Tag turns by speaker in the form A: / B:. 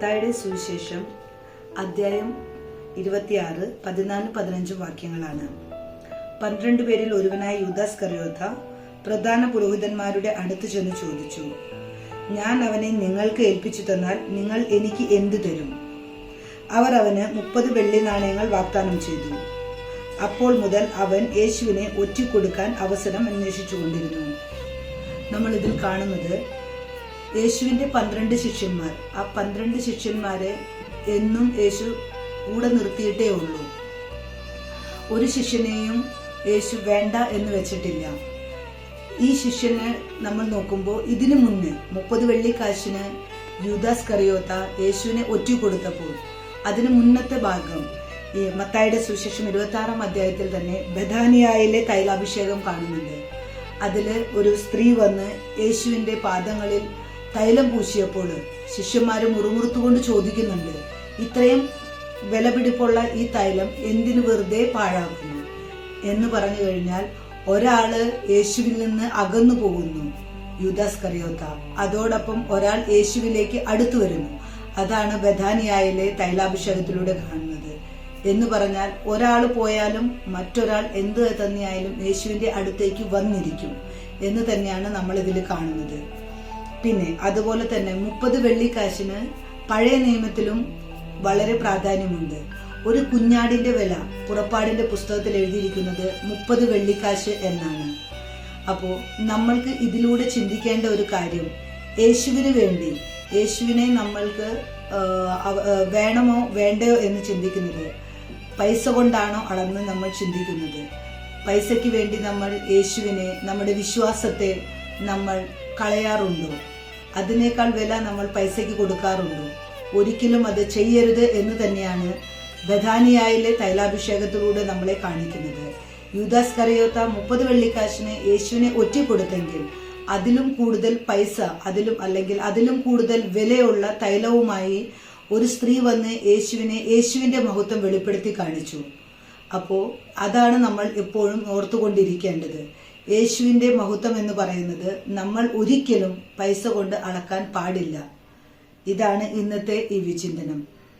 A: മത്തായിയുടെ സുവിശേഷം അധ്യായം 26, 14-15 വാക്യങ്ങളാണ്. 12 പേരിൽ ഒരുവനായ യൂദാസ് കറിയോത്ത പ്രധാന പുരോഹിതന്മാരുടെ അടുത്ത് ചെന്ന് ചോദിച്ചു, ഞാൻ അവനെ നിങ്ങൾക്ക് ഏൽപ്പിച്ചു തന്നാൽ നിങ്ങൾ എനിക്ക് എന്തു തരും? അവർ അവന് 30 വെള്ളി നാണയങ്ങൾ വാഗ്ദാനം ചെയ്തു. അപ്പോൾ മുതൽ അവൻ യേശുവിനെ ഒറ്റിക്കൊടുക്കാൻ അവസരം അന്വേഷിച്ചുകൊണ്ടിരുന്നു. നമ്മൾ ഇതിൽ കാണുന്നത് യേശുവിന്റെ 12 ശിഷ്യന്മാർ. ആ 12 ശിഷ്യന്മാരെ എന്നും യേശു കൂടെ നിർത്തിയിട്ടേ ഉള്ളൂ. ഒരു ശിഷ്യനെയും യേശു വേണ്ട എന്ന് വെച്ചിട്ടില്ല. ഈ ശിഷ്യനെ നമ്മൾ നോക്കുമ്പോൾ ഇതിനു മുന്നേ 30 വെള്ളിക്കാശിന് യൂദാസ് കറിയോത്ത യേശുവിനെ ഒറ്റിക്കൊടുത്തപ്പോൾ അതിന് മുന്നത്തെ ഭാഗം ഈ മത്തായിയുടെ സുവിശേഷം 26-ാം അധ്യായത്തിൽ തന്നെ ബഥാനിയായിലെ തൈലാഭിഷേകം കാണുന്നുണ്ട്. അതില് ഒരു സ്ത്രീ വന്ന് യേശുവിന്റെ പാദങ്ങളിൽ തൈലം പൂശിയപ്പോൾ ശിഷ്യന്മാര് മുറുമുറുത്തുകൊണ്ട് ചോദിക്കുന്നുണ്ട്, ഇത്രയും വിലപിടിപ്പുള്ള ഈ തൈലം എന്തിനു വെറുതെ പാഴാക്കുന്നു എന്ന് പറഞ്ഞു കഴിഞ്ഞാൽ ഒരാള് യേശുവിൽ നിന്ന് അകന്നു പോകുന്നു, യൂദാസ് കറിയോത്ത. അതോടൊപ്പം ഒരാൾ യേശുവിലേക്ക് അടുത്തു വരുന്നു. അതാണ് ബഥാനിയായിലെ തൈലാഭിഷേകത്തിലൂടെ കാണുന്നത്. എന്ന് പറഞ്ഞാൽ ഒരാൾ പോയാലും മറ്റൊരാൾ എന്ത് തന്നെയായാലും യേശുവിന്റെ അടുത്തേക്ക് വന്നിരിക്കും എന്ന് തന്നെയാണ് നമ്മൾ ഇതിൽ കാണുന്നത്. പിന്നെ അതുപോലെ തന്നെ 30 വെള്ളിക്കാശിന് പഴയ നിയമത്തിലും വളരെ പ്രാധാന്യമുണ്ട്. ഒരു കുഞ്ഞാടിന്റെ വില പുറപ്പാടിന്റെ പുസ്തകത്തിൽ എഴുതിയിരിക്കുന്നത് 30 വെള്ളിക്കാശ് എന്നാണ്. അപ്പോൾ നമ്മൾക്ക് ഇതിലൂടെ ചിന്തിക്കേണ്ട ഒരു കാര്യം, യേശുവിന് വേണ്ടി യേശുവിനെ നമ്മൾക്ക് വേണമോ വേണ്ടയോ എന്ന് ചിന്തിക്കുന്നത് പൈസ കൊണ്ടാണോ അളന്ന് നമ്മൾ ചിന്തിക്കുന്നത്? പൈസയ്ക്ക് വേണ്ടി നമ്മൾ യേശുവിനെ, നമ്മുടെ വിശ്വാസത്തെ നമ്മൾ കളയാറുണ്ടോ? അതിനേക്കാൾ വില നമ്മൾ പൈസയ്ക്ക് കൊടുക്കാറുണ്ടോ? ഒരിക്കലും അത് ചെയ്യരുത് എന്ന് തന്നെയാണ് ബഥാനിയായിലെ തൈലാഭിഷേകത്തിലൂടെ നമ്മളെ കാണിക്കുന്നത്. യൂദാസ് കറിയോത്ത 30 വെള്ളിക്കാശിന് യേശുവിനെ ഒറ്റിക്കൊടുത്തെങ്കിൽ അതിലും കൂടുതൽ പൈസ, അതിലും കൂടുതൽ വിലയുള്ള തൈലവുമായി ഒരു സ്ത്രീ വന്ന് യേശുവിന്റെ മഹത്വം വെളിപ്പെടുത്തി കാണിച്ചു. അപ്പോൾ അതാണ് നമ്മൾ എപ്പോഴും ഓർത്തുകൊണ്ടിരിക്കേണ്ടത്. യേശുവിന്റെ മഹത്വം എന്ന് പറയുന്നത് നമ്മൾ ഒരിക്കലും പൈസ കൊണ്ട് അളക്കാൻ പാടില്ല. ഇതാണ് ഇന്നത്തെ ഈ വിചിന്തനം.